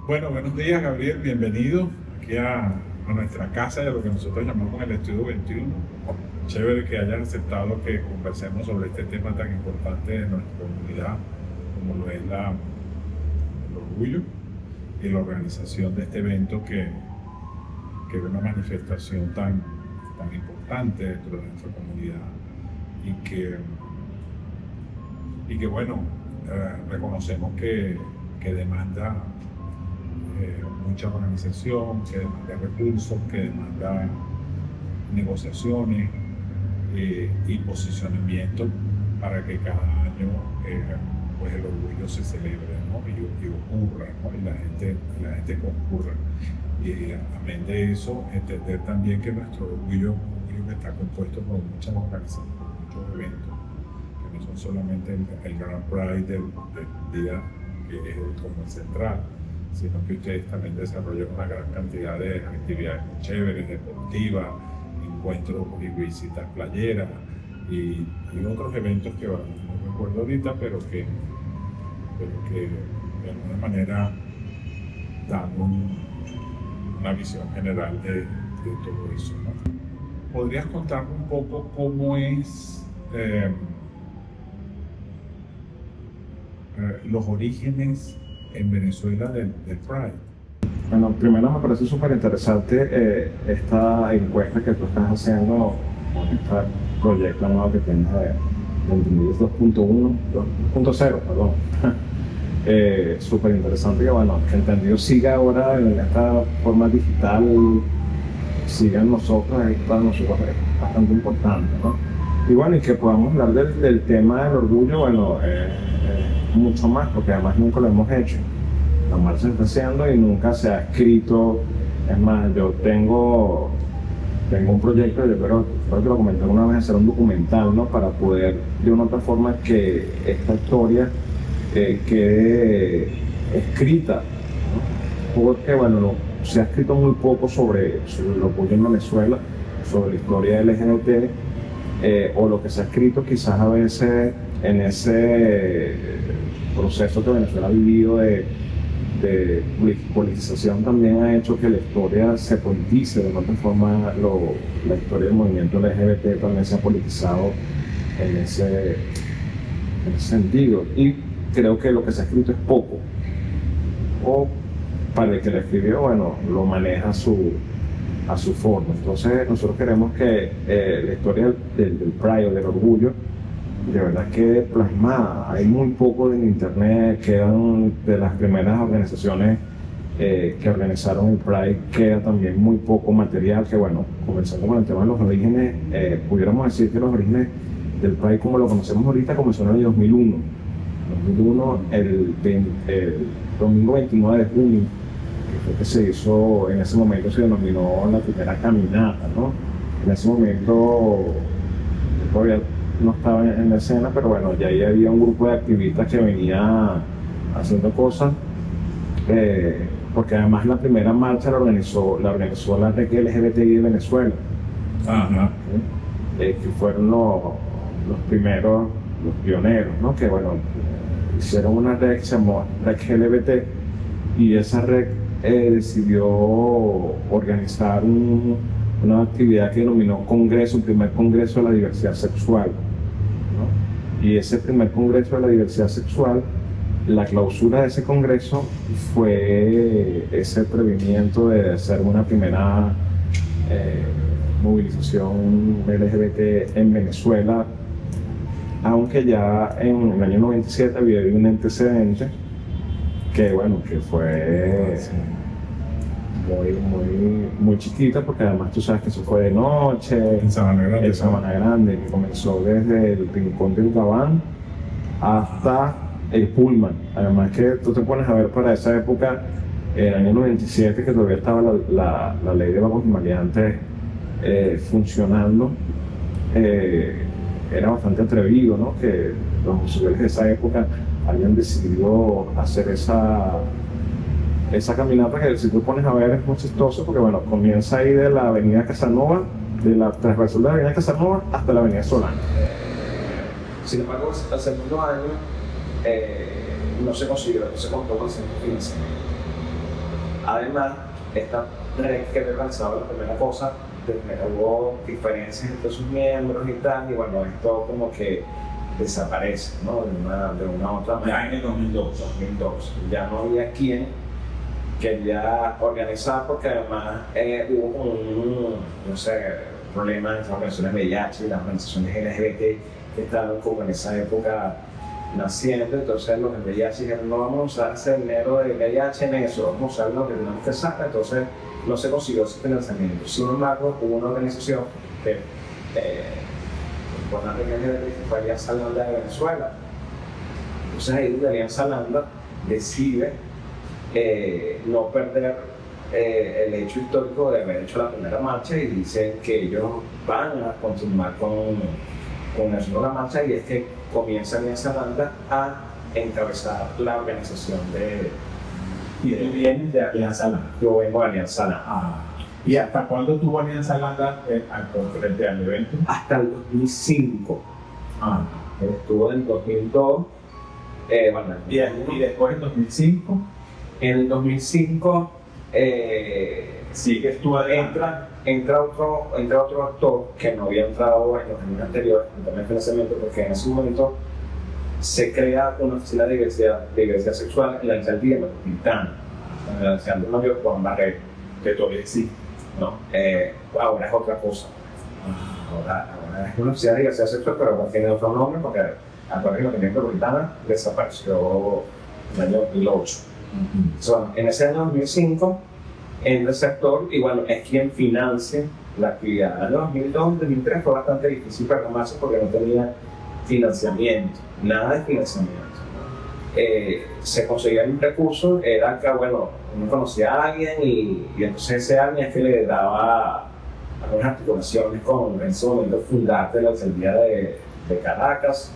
Bueno, buenos días, Gabriel. Bienvenido aquí a nuestra casa y a lo que nosotros llamamos el Estudio 21. Chévere que hayas aceptado que conversemos sobre este tema tan importante de nuestra comunidad, como lo es el orgullo y la organización de este evento que es una manifestación tan importante dentro de nuestra comunidad y que bueno, reconocemos que demanda mucha organización, que demanda recursos, que demanda negociaciones y posicionamiento para que cada año pues el orgullo se celebre, ¿no? y ocurra, ¿no? y la gente concurra. Y amén de eso, entender también que nuestro orgullo que está compuesto por muchas organizaciones, por muchos eventos, que no son solamente el Grand Pride del día, que es como el central, sino que ustedes también desarrollan una gran cantidad de actividades muy chéveres, deportivas, encuentros y visitas playeras y otros eventos que no recuerdo ahorita, pero que de alguna manera dan una visión general de todo eso, ¿no? ¿Podrías contarme un poco cómo es los orígenes en Venezuela del Pride? Bueno, primero me parece súper interesante esta encuesta que tú estás haciendo con este proyecto nuevo que tienes de Entendidos 2.1, 2.0, perdón. Súper interesante que, bueno, que Entendido siga ahora en esta forma digital, siga en nosotros, para nosotros es bastante importante, ¿no? Y bueno, y que podamos hablar del tema del orgullo, bueno, mucho más, porque además nunca lo hemos hecho. La marcha se está haciendo y nunca se ha escrito. Es más, yo tengo un proyecto, yo creo que lo comenté alguna vez, hacer un documental, ¿no? Para poder, de una u otra forma, que esta historia quede escrita, ¿no? Porque, bueno, se ha escrito muy poco sobre el orgullo en Venezuela, sobre la historia LGBT, o lo que se ha escrito quizás a veces en ese proceso que Venezuela ha vivido de politización también ha hecho que la historia se politice. De otra forma, la historia del movimiento LGBT también se ha politizado en ese sentido. Y creo que lo que se ha escrito es poco. O para el que lo escribió, bueno, lo maneja a su forma. Entonces, nosotros queremos que la historia del Pride o del orgullo de verdad quede plasmada. Hay muy poco en internet, quedan de las primeras organizaciones que organizaron el Pride, queda también muy poco material, que bueno, comenzando con el tema de los orígenes, pudiéramos decir que los orígenes del Pride como lo conocemos ahorita comenzó en el 2001. El domingo 29 de junio, que fue que se hizo, en ese momento se denominó la primera caminata, ¿no? En ese momento todavía no estaba en la escena, pero bueno, ya ahí había un grupo de activistas que venía haciendo cosas, porque además la primera marcha la organizó la red LGBTI de Venezuela. Ajá. Que fueron los primeros, los pioneros, ¿no? Que bueno, hicieron una red que se llamó Red LGBT, y esa red decidió organizar una actividad que denominó Congreso, el primer Congreso de la Diversidad Sexual, ¿no? Y ese primer Congreso de la Diversidad Sexual, la clausura de ese Congreso fue ese atrevimiento de hacer una primera movilización LGBT en Venezuela, aunque ya en el año 97 había habido un antecedente que, bueno, que fue muy chiquita, porque además tú sabes que eso fue de noche, En Sabana Grande. en Sabana Grande, que comenzó desde el Rincón del Gabán hasta el Pullman. Además que tú te pones a ver para esa época, en el año 97, que todavía estaba la ley de vagos y maleantes funcionando, era bastante atrevido, ¿no? Que los homosexuales de esa época habían decidido hacer esa caminata, que si tú pones a ver es muy chistoso, porque bueno, comienza ahí de la avenida Casanova, de la transversal de la avenida Casanova hasta la avenida Solano. Sin embargo, al segundo año no se consiguió, no se contó con el centro de financiamiento. Además, esta red que había organizado la primera cosa, hubo diferencias entre sus miembros y tal, y bueno, esto como que desaparece, ¿no? De una u otra manera. Ya en el 2002. 2002. Ya no había quien quería organizar, porque además hubo un, no sé, problema entre las organizaciones VIH y las organizaciones LGBT que estaban como en esa época naciendo. Entonces los del VIH dijeron: no vamos a usar ese dinero de VIH en eso, vamos a usar lo que tenemos que sacar. Entonces no se consiguió ese financiamiento. Sin embargo, hubo una organización que con la LGBT, que fue Alianza Lambda de Venezuela. Entonces ahí donde Alianza Lambda decide no perder el hecho histórico de haber hecho la primera marcha, y dicen que ellos van a continuar con la marcha, y es que comienza Alianza Lambda a encabezar la organización de... Y tú vienes de Alianza Lambda. Yo vengo de Alianza Lambda. Ah. ¿Y hasta cuándo tuvo Alianza Lambda frente al evento? Hasta el 2005. Ah. Estuvo en el 2002. Bueno, y después en 2005. En el 2005 sigues tú adentro. entra otro actor que no había entrado en los años anteriores, en el financiamiento, porque en ese momento se crea una oficina de diversidad sexual en la alcaldía metropolitana, en el alcalde mayor Juan Barreto, Que todavía existe. ¿no? Ahora es otra cosa. Ahora es una oficina de diversidad sexual, pero ahora tiene otro nombre, porque acuérdense que la alcaldía metropolitana desapareció en el año 2008. Bueno, en ese año 2005 entra el sector, y bueno, es quien financia la actividad. En el año 2002-2003 fue bastante difícil para la marcha porque no tenía financiamiento, nada de financiamiento. Se conseguía un recurso, era que, bueno, uno conocía a alguien, y entonces ese alguien es que le daba algunas articulaciones con, en ese momento, Fundarte, la alcaldía de Caracas.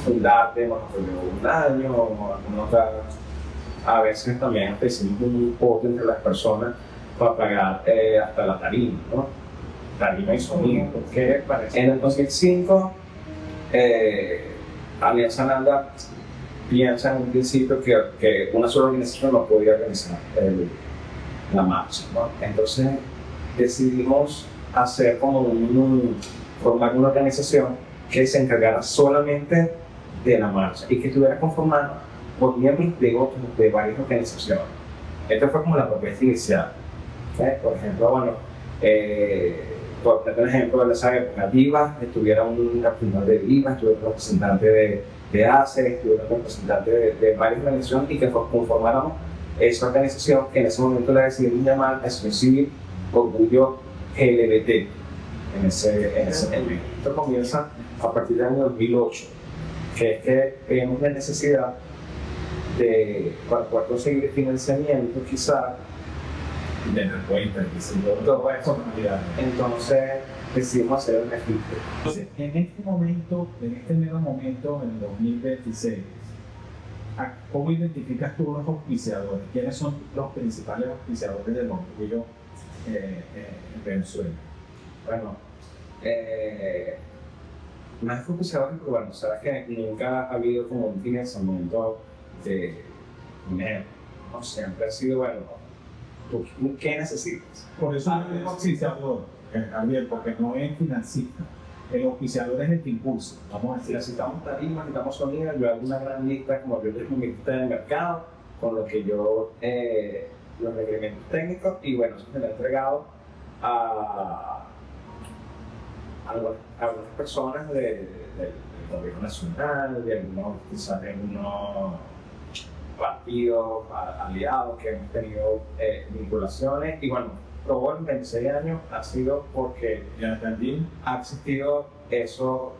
Fundarte nos apoyó un año, alguna otra. A veces también hasta hicimos un pote entre las personas para pagar hasta la tarima, ¿no? Tarima y sonido. ¿Qué parece? En el 2005, Alianza Lambda piensa en un principio que una sola organización no podía organizar la marcha, ¿no? Entonces decidimos hacer como formar una organización que se encargara solamente de la marcha y que estuviera conformada por miembros de varias organizaciones. Esta fue como la propuesta inicial. Por ejemplo, bueno, por poner un ejemplo de esa época, Viva, estuviera un representante de Viva, estuviera un representante de ACE, estuviera un representante de varias organizaciones, y que conformáramos esa organización que en ese momento la decidimos llamar Asociación Civil Orgullo LGBT. En ese momento. Esto comienza a partir del año 2008, que es que vemos la necesidad para poder conseguir financiamiento, quizá, de la cuenta, y si todo eso. Entonces decidimos hacer el registro. Entonces, en este mero momento, en el 2026, ¿cómo identificas tú los auspiciadores? ¿Quiénes son los principales auspiciadores del orgullo en Venezuela? Bueno, más que auspiciadores, pero bueno, sabes que nunca ha habido como un financiamiento de dinero, ¿no? Siempre ha sido, bueno, ¿tú qué necesitas? Por eso no es auspiciador, Gabriel, porque no es financista. El auspiciador es el que impulsa, vamos a Si decir. necesitamos tarima, necesitamos sonido, yo hago una gran lista, como yo tengo mi lista de mercado, con lo que yo, los requerimientos técnicos, y bueno, eso se lo he entregado a algunas personas del gobierno nacional, de algunos, quizás de algunos partidos aliados que hemos tenido vinculaciones, y bueno, todo los 26 años ha sido porque Ya también. ha existido eso,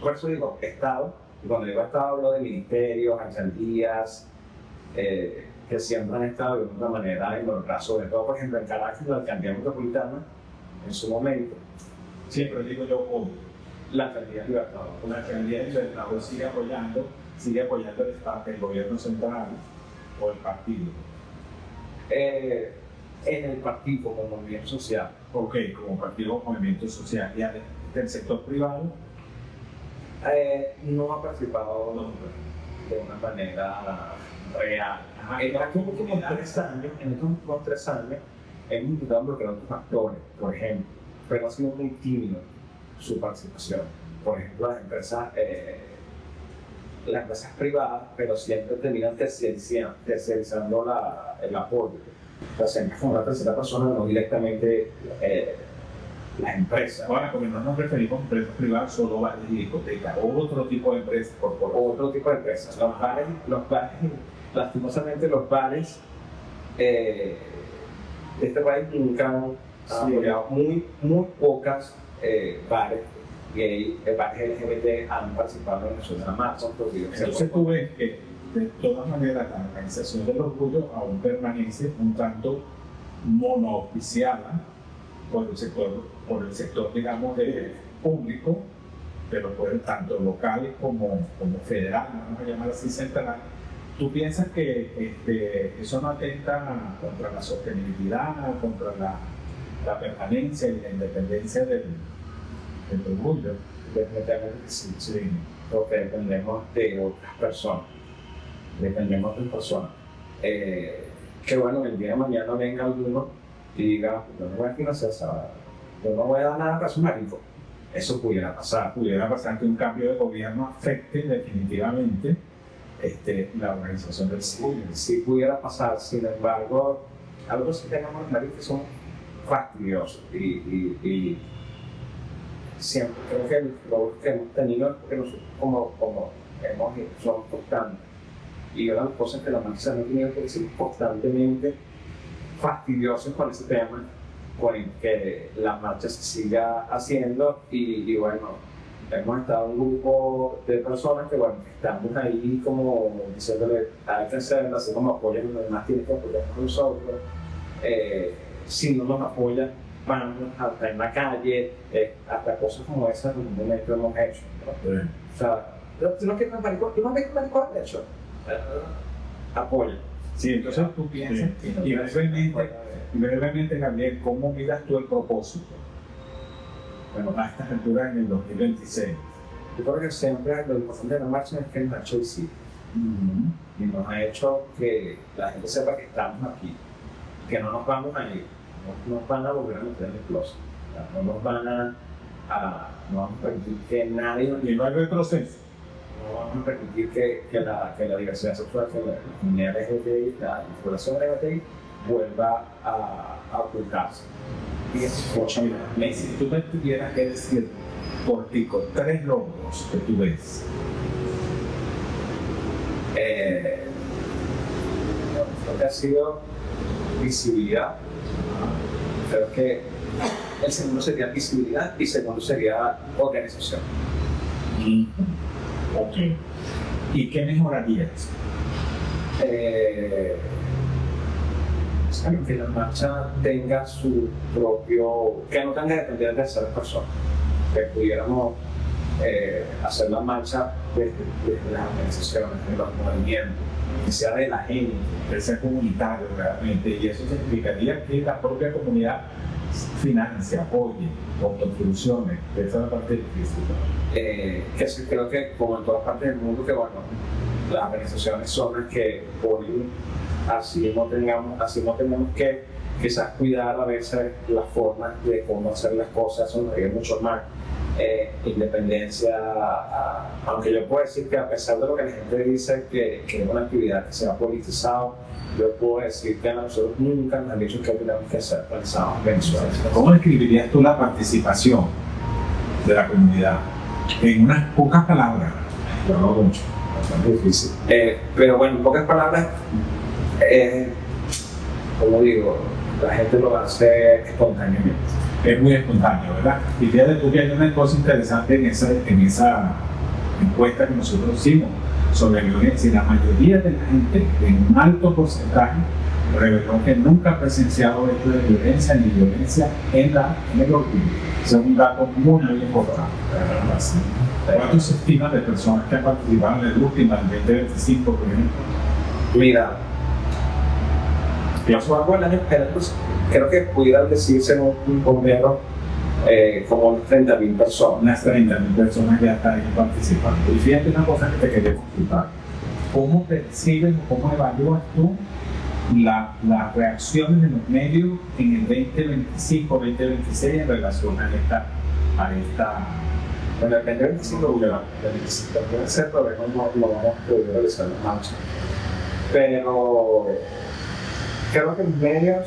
por eso digo Estado, y cuando digo Estado hablo de ministerios, alcaldías, que siempre han estado de alguna manera involucrados, sobre todo, por ejemplo, en Caracas, la alcaldía metropolitana, en su momento. Siempre digo yo, La alcaldía de Libertador. la alcaldía de Libertador sigue apoyando el Estado, el gobierno central o el partido. En el partido como movimiento social. Ok, como partido o movimiento social. Y del sector privado, No ha participado no. de una manera real. En estos últimos 3 años, hemos intentado involucrar otros actores, por ejemplo, pero ha sido muy tímido su participación. Por ejemplo, las empresas privadas, pero siempre terminan tercerizando el apoyo. O sea, siempre con una tercera persona, no directamente las empresas. Bueno, como no nos referimos a empresas privadas, solo bares y discotecas, o otro tipo de empresas corporativas. Otro tipo de empresas. Los bares, lastimosamente los bares de este país nunca han apoyado, muy pocas bares gay, bares LGBT han participado en eso, nada más son prohibidos. Entonces tú ves que de todas maneras la organización del orgullo aún permanece un tanto monooficiada por el sector digamos, público, pero por el tanto local como federal, vamos a llamar así central. ¿Tú piensas que eso no atenta contra la sostenibilidad, contra la permanencia y la independencia del orgullo? Definitivamente sí, porque dependemos de otras personas. Que bueno, el día de mañana venga alguno y diga, yo no voy a financiar esa, yo no voy a dar nada para su marido. Eso pudiera pasar. Pudiera pasar que un cambio de gobierno afecte definitivamente la organización del orgullo. Sí pudiera pasar, sin embargo, algo sí tenemos los maridos que son fastidiosos y siempre creo que lo que hemos tenido es porque nosotros como somos constantes. Y una de las cosas que la marcha no ha tenido que decir constantemente fastidiosos con ese tema, con que la marcha se siga haciendo y bueno, hemos estado un grupo de personas que bueno, estamos ahí como diciéndole, hay que hacerlo, así como apoyan, los demás tienen que apoyarnos nosotros. Si no nos apoyan, vamos hasta en la calle, hasta cosas como esas en un momento hemos hecho, ¿no? Sí. O sea, tú no quieres maricón, tú no ves que maricón has hecho, apoya. Sí, entonces tú piensas, y brevemente, Gabriel, ¿cómo miras tú el propósito? Bueno, a estas alturas en el 2026. Yo creo que siempre lo importante de la marcha es que el marcha visible. Y nos ha hecho que la gente sepa que estamos aquí, que no nos vamos a ir, no nos van a volver a meter en el closet, no nos van no vamos a permitir que nadie nos Y no hay retroceso. no vamos a permitir que la diversidad sexual, que la comunidad LGBTI, la población LGBTI vuelva a ocultarse. Y escúchame, Si tú me tuvieras que decir, cortico, 3 logros que tú ves. Lo que ha sido visibilidad. Creo que el segundo sería visibilidad y segundo sería organización. Ok. ¿Y qué mejorarías? Que la marcha tenga su propio, que no tenga que depender de terceras personas, que pudiéramos hacer la marcha desde las organizaciones, de los movimientos, que sea de la gente, Que sea comunitario realmente, y eso significaría que la propia comunidad financia, apoye, autosoluciones, esa es la parte difícil. que sí, creo que como en todas partes del mundo, que bueno, las organizaciones son las que ponen, así no tenemos que quizás cuidar a veces las formas de cómo hacer las cosas, sonreír mucho más. Independencia, aunque yo puedo decir que a pesar de lo que la gente dice que es una actividad que se ha politizado, yo puedo decir que a nosotros nunca nos han dicho que tenemos que ser pensados mensuales. ¿Cómo describirías tú la participación de la comunidad? En unas pocas palabras. No mucho, bastante difícil. Pero bueno, en pocas palabras, como digo, la gente lo hace espontáneamente. Es muy espontáneo, ¿verdad? Y fíjate tú que hay una cosa interesante en esa encuesta que nosotros hicimos sobre violencia, y la mayoría de la gente, en un alto porcentaje, reveló que nunca ha presenciado hechos de violencia ni violencia en el orgullo. Ese es un dato muy importante. ¿Cuánto se estima de personas que han participado en el último, en el 2025, por ejemplo? Mira, pasó algo el año pasado, creo que pudieran decirse en un bombero como 30.000 personas. Unas 30.000 personas ya están ahí participando. Y fíjate una cosa que te quería consultar. ¿cómo percibes o cómo evalúas tú las reacciones de los medios en el 2025, 2026 en relación a esta Bueno, el 2025, también ese problema no vamos a poder realizar en marcha. Pero creo que los medios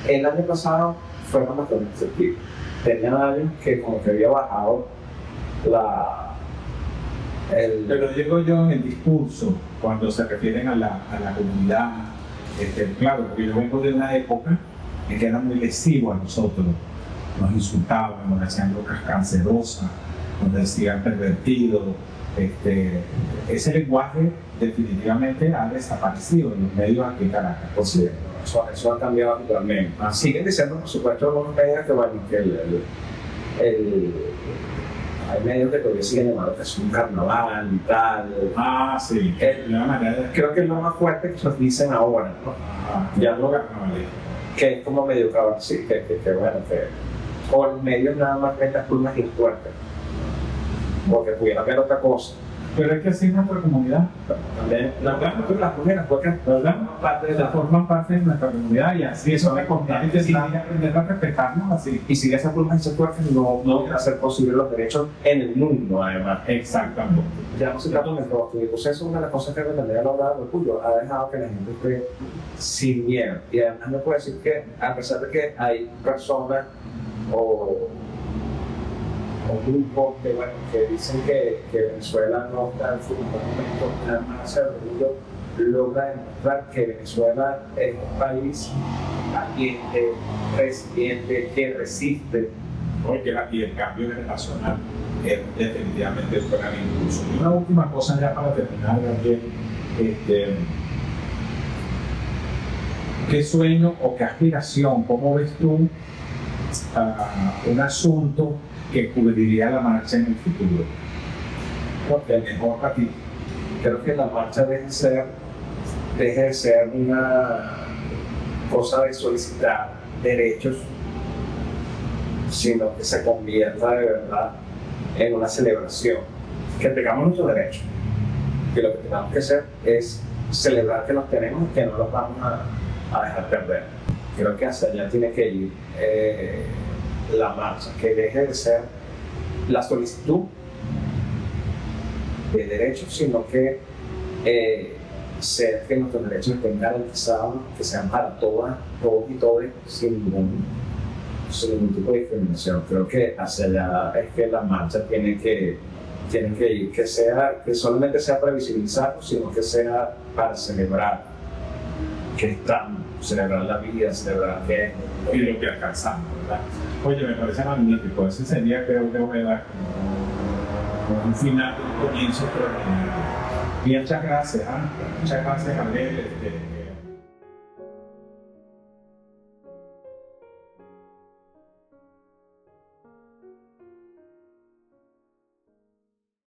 el año pasado fueron bastante receptivos. Tenían años que como que había bajado Pero digo yo en el discurso, cuando se refieren a la comunidad, claro, porque yo vengo de una época en que era muy lesivo a nosotros, nos insultaban, nos hacían locas cancerosas, nos decían pervertidos. Ese lenguaje definitivamente ha desaparecido en los medios aquí en Caracas. Por cierto, eso ha cambiado totalmente. Siguen diciendo, por supuesto, algunos medios que, bueno, que hay medios que todavía siguen llamando que es un carnaval y tal. Ah, sí. Creo que es lo más fuerte que nos dicen ahora, ¿no? Ya no que es como medio cabrón, sí, que bueno, que con medios nada más metas plumas y fuertes. Porque pudiera haber otra cosa. Pero es que así es nuestra comunidad. También, las mujeres, porque forman parte de nuestra comunidad y así eso me conviene que aprender a respetarnos así. Y si esas plumas y fuertes no van a hacer posible los derechos en el mundo, además. Exactamente. Ya no se trata de nuestro eso es una de las cosas que realmente ha logrado el orgullo, ha dejado que la gente esté sin miedo. Y además me puedo decir que, a pesar de que hay personas o grupos que dicen que Venezuela no está en su mejor momento, la marcha del orgullo logra demostrar que Venezuela es un país valiente, resiliente, que resiste. Y el cambio generacional es definitivamente un gran impulso. Y una última cosa ya para terminar, Gabriel, ¿qué sueño o qué aspiración, cómo ves tú un asunto que cubriría la marcha en el futuro? Porque mejor para ti. Creo que la marcha deje de ser una cosa de solicitar derechos, sino que se convierta de verdad en una celebración, que tengamos nuestros derechos, que lo que tenemos que hacer es celebrar que los tenemos y que no los vamos a dejar perder. Creo que hacia allá tiene que ir la marcha, que deje de ser la solicitud de derechos, sino que sea que nuestros derechos estén garantizados, que sean para todas, todos y todas, sin ningún tipo de discriminación. Creo que hacia allá es que la marcha tiene que ir, que solamente sea para visibilizarlo, sino que sea para celebrar que estamos, celebrar la vida, celebrar que y lo que alcanzamos, ¿verdad? Oye, me parece magnífico. Ese sería, creo que voy a dar como un final, un comienzo extraordinario. Muchas gracias, Gabriel.